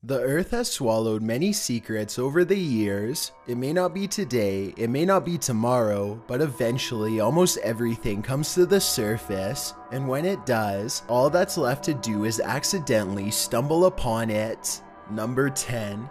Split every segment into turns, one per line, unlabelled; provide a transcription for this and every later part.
The Earth has swallowed many secrets over the years. It may not be today, it may not be tomorrow, but eventually almost everything comes to the surface, and when it does, all that's left to do is accidentally stumble upon it. Number 10.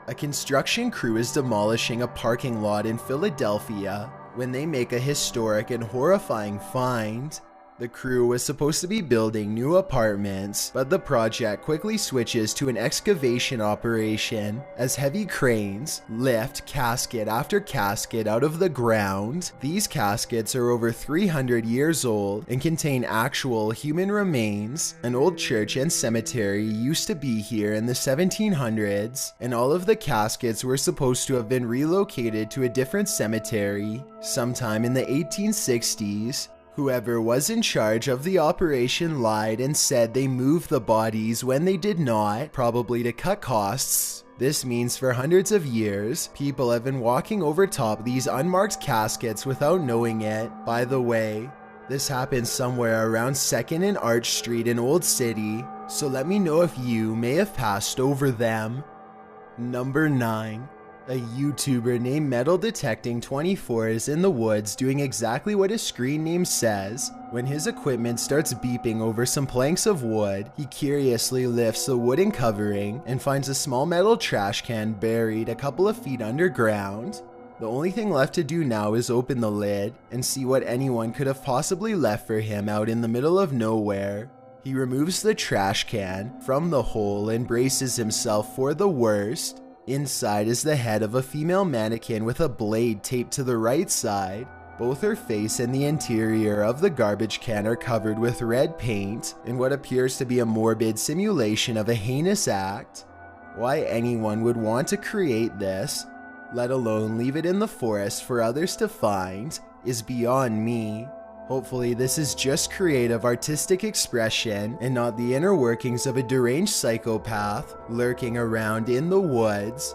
A construction crew is demolishing a parking lot in Philadelphia when they make a historic and horrifying find. The crew was supposed to be building new apartments, but the project quickly switches to an excavation operation as heavy cranes lift casket after casket out of the ground. These caskets are over 300 years old and contain actual human remains. An old church and cemetery used to be here in the 1700s, and all of the caskets were supposed to have been relocated to a different cemetery sometime in the 1860s. Whoever was in charge of the operation lied and said they moved the bodies when they did not, probably to cut costs. This means for hundreds of years, people have been walking over top these unmarked caskets without knowing it. By the way, this happened somewhere around 2nd and Arch Street in Old City, so let me know if you may have passed over them. Number 9. A YouTuber named MetalDetecting24 is in the woods doing exactly what his screen name says. When his equipment starts beeping over some planks of wood, he curiously lifts the wooden covering and finds a small metal trash can buried a couple of feet underground. The only thing left to do now is open the lid and see what anyone could have possibly left for him out in the middle of nowhere. He removes the trash can from the hole and braces himself for the worst. Inside is the head of a female mannequin with a blade taped to the right side. Both her face and the interior of the garbage can are covered with red paint in what appears to be a morbid simulation of a heinous act. Why anyone would want to create this, let alone leave it in the forest for others to find, is beyond me. Hopefully this is just creative artistic expression and not the inner workings of a deranged psychopath lurking around in the woods.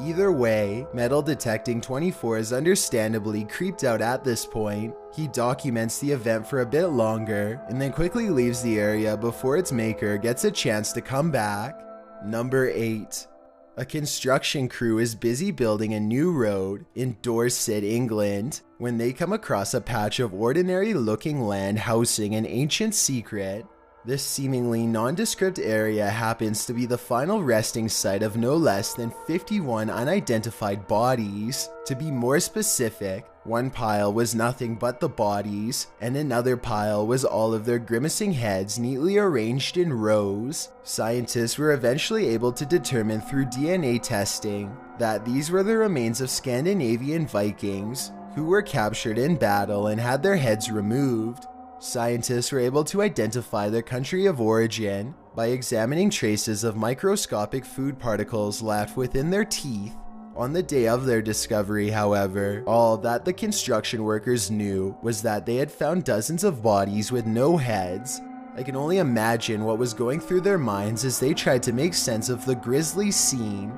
Either way, MetalDetecting24 is understandably creeped out at this point. He documents the event for a bit longer and then quickly leaves the area before its maker gets a chance to come back. Number 8. A construction crew is busy building a new road in Dorset, England, when they come across a patch of ordinary-looking land housing an ancient secret. This seemingly nondescript area happens to be the final resting site of no less than 51 unidentified bodies. To be more specific, one pile was nothing but the bodies, and another pile was all of their grimacing heads neatly arranged in rows. Scientists were eventually able to determine through DNA testing that these were the remains of Scandinavian Vikings who were captured in battle and had their heads removed. Scientists were able to identify their country of origin by examining traces of microscopic food particles left within their teeth. On the day of their discovery, however, all that the construction workers knew was that they had found dozens of bodies with no heads. I can only imagine what was going through their minds as they tried to make sense of the grisly scene.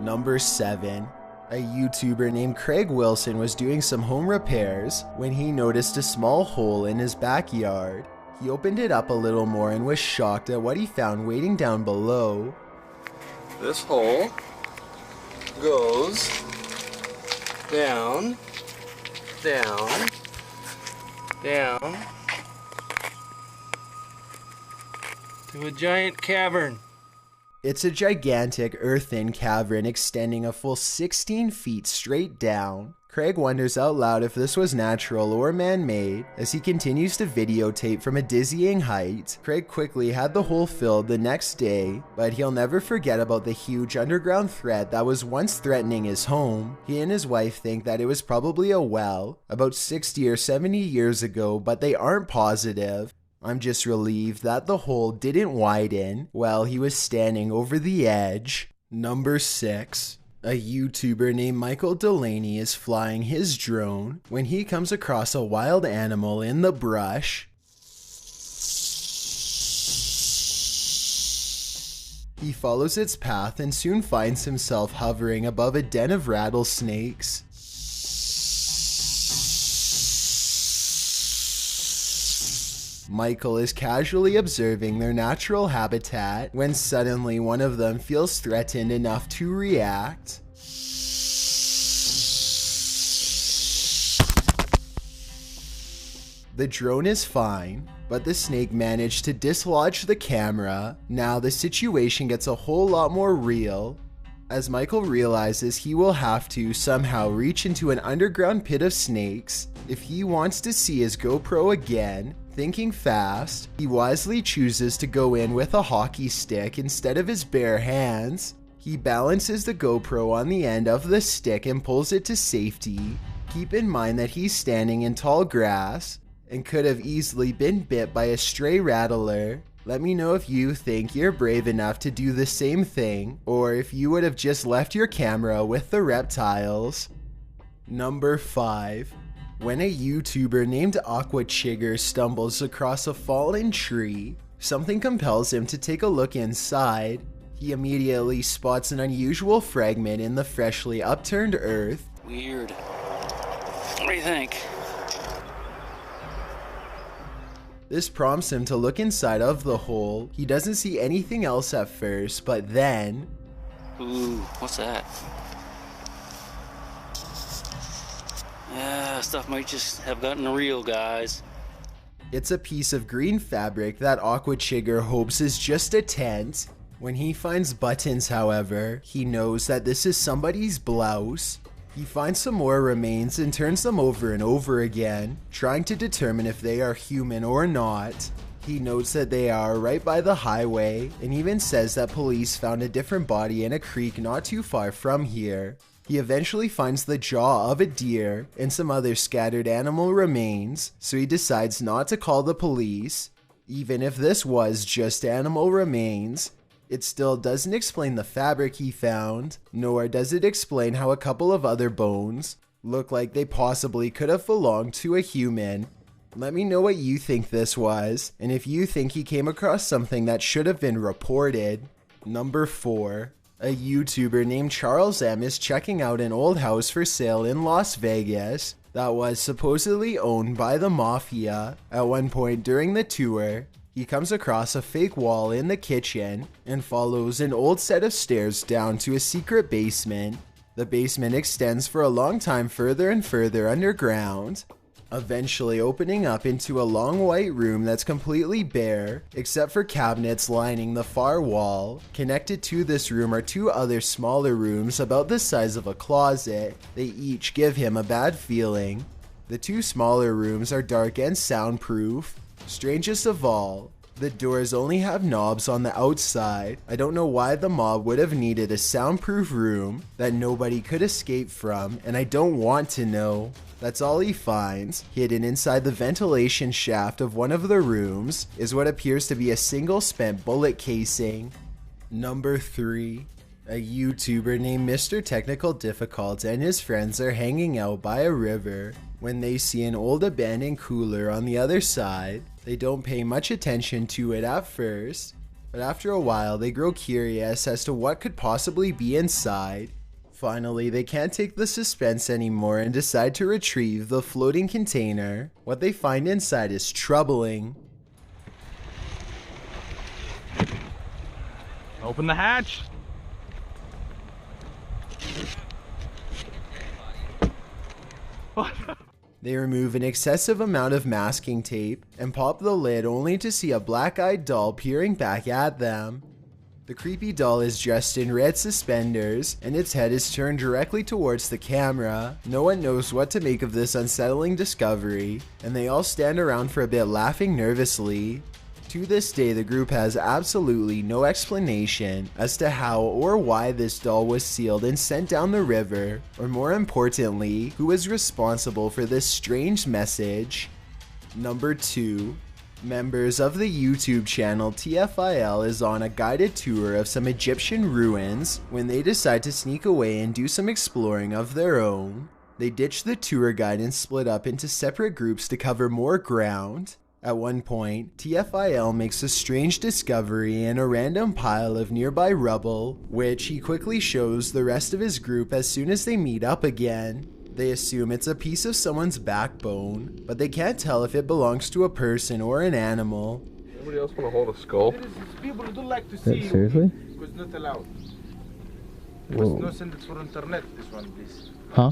Number 7. A YouTuber named Craig Wilson was doing some home repairs when he noticed a small hole in his backyard. He opened it up a little more and was shocked at what he found waiting down below.
This hole goes down, down, down to a giant cavern.
It's a gigantic earthen cavern extending a full 16 feet straight down. Craig wonders out loud if this was natural or man-made as he continues to videotape from a dizzying height. Craig quickly had the hole filled the next day, but he'll never forget about the huge underground threat that was once threatening his home. He and his wife think that it was probably a well about 60 or 70 years ago, but they aren't positive. I'm just relieved that the hole didn't widen while he was standing over the edge. Number 6. A YouTuber named Michael Delaney is flying his drone when he comes across a wild animal in the brush. He follows its path and soon finds himself hovering above a den of rattlesnakes. Michael is casually observing their natural habitat when suddenly one of them feels threatened enough to react. The drone is fine, but the snake managed to dislodge the camera. Now the situation gets a whole lot more real, as Michael realizes he will have to somehow reach into an underground pit of snakes if he wants to see his GoPro again. Thinking fast, he wisely chooses to go in with a hockey stick instead of his bare hands. He balances the GoPro on the end of the stick and pulls it to safety. Keep in mind that he's standing in tall grass and could have easily been bit by a stray rattler. Let me know if you think you're brave enough to do the same thing, or if you would have just left your camera with the reptiles. Number 5. When a YouTuber named AquaChigger stumbles across a fallen tree, something compels him to take a look inside. He immediately spots an unusual fragment in the freshly upturned earth.
Weird. What do you think?
This prompts him to look inside of the hole. He doesn't see anything else at first, but then...
Ooh, what's that? Stuff might just have gotten real, guys.
It's a piece of green fabric that AquaChigger hopes is just a tent. When he finds buttons, however, he knows that this is somebody's blouse. He finds some more remains and turns them over and over again, trying to determine if they are human or not. He notes that they are right by the highway, and even says that police found a different body in a creek not too far from here. He eventually finds the jaw of a deer and some other scattered animal remains, so he decides not to call the police. Even if this was just animal remains, it still doesn't explain the fabric he found, nor does it explain how a couple of other bones look like they possibly could have belonged to a human. Let me know what you think this was, and if you think he came across something that should have been reported. Number 4. A YouTuber named Charles M is checking out an old house for sale in Las Vegas that was supposedly owned by the mafia. At one point during the tour, he comes across a fake wall in the kitchen and follows an old set of stairs down to a secret basement. The basement extends for a long time further and further underground, eventually opening up into a long white room that's completely bare, except for cabinets lining the far wall. Connected to this room are 2 other smaller rooms about the size of a closet. They each give him a bad feeling. The 2 smaller rooms are dark and soundproof. Strangest of all, the doors only have knobs on the outside. I don't know why the mob would have needed a soundproof room that nobody could escape from, and I don't want to know. That's all he finds. Hidden inside the ventilation shaft of one of the rooms is what appears to be a single spent bullet casing. Number 3. A YouTuber named MrTechnicalDifficult and his friends are hanging out by a river when they see an old abandoned cooler on the other side. They don't pay much attention to it at first, but after a while they grow curious as to what could possibly be inside. Finally, they can't take the suspense anymore and decide to retrieve the floating container. What they find inside is troubling.
Open the hatch.
They remove an excessive amount of masking tape and pop the lid only to see a black-eyed doll peering back at them. The creepy doll is dressed in red suspenders and its head is turned directly towards the camera. No one knows what to make of this unsettling discovery, and they all stand around for a bit laughing nervously. To this day, the group has absolutely no explanation as to how or why this doll was sealed and sent down the river, or more importantly, who is responsible for this strange message. Number 2. Members of the YouTube channel TFIL is on a guided tour of some Egyptian ruins when they decide to sneak away and do some exploring of their own. They ditch the tour guide and split up into separate groups to cover more ground. At one point, TFIL makes a strange discovery in a random pile of nearby rubble, which he quickly shows the rest of his group as soon as they meet up again. They assume it's a piece of someone's backbone, but they can't tell if it belongs to a person or an animal.
Anybody else want to hold a skull?
People don't like to see
seriously?
Because not allowed.
Whoa.
No send it for internet, this one, please.
Huh?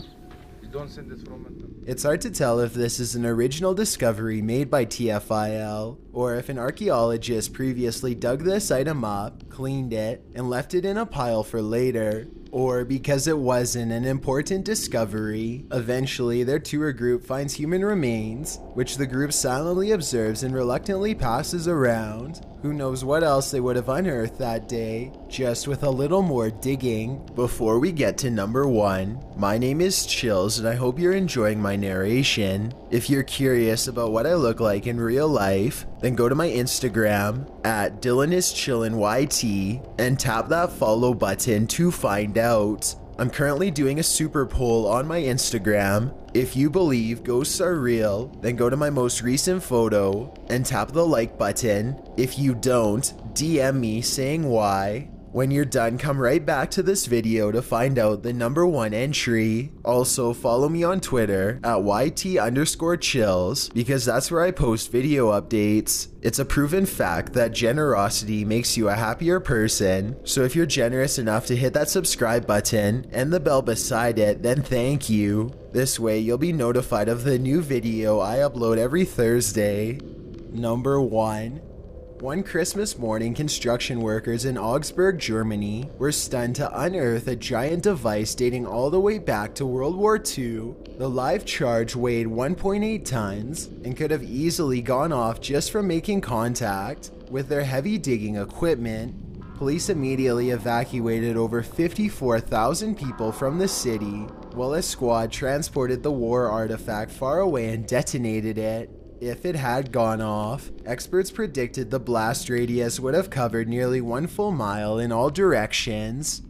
You don't send it from internet.
It's hard to tell if this is an original discovery made by TFIL, or if an archaeologist previously dug this item up, cleaned it, and left it in a pile for later, or because it wasn't an important discovery. Eventually, their tour group finds human remains, which the group silently observes and reluctantly passes around. Who knows what else they would have unearthed that day, just with a little more digging. Before we get to number 1, my name is Chills and I hope you're enjoying my narration. If you're curious about what I look like in real life, then go to my Instagram at DylanIsChillinYT and tap that follow button to find out. I'm currently doing a super poll on my Instagram. If you believe ghosts are real, then go to my most recent photo and tap the like button. If you don't, DM me saying why. When you're done, come right back to this video to find out the number 1 entry. Also, follow me on Twitter at YT_chills because that's where I post video updates. It's a proven fact that generosity makes you a happier person. So if you're generous enough to hit that subscribe button and the bell beside it, then thank you. This way, you'll be notified of the new video I upload every Thursday. Number 1. One Christmas morning, construction workers in Augsburg, Germany were stunned to unearth a giant device dating all the way back to World War II. The live charge weighed 1.8 tons and could have easily gone off just from making contact with their heavy digging equipment. Police immediately evacuated over 54,000 people from the city, while a squad transported the war artifact far away and detonated it. If it had gone off, experts predicted the blast radius would have covered nearly 1 full mile in all directions.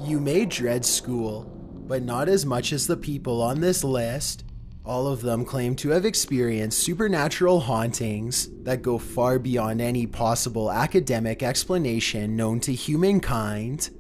You may dread school, but not as much as the people on this list. All of them claim to have experienced supernatural hauntings that go far beyond any possible academic explanation known to humankind.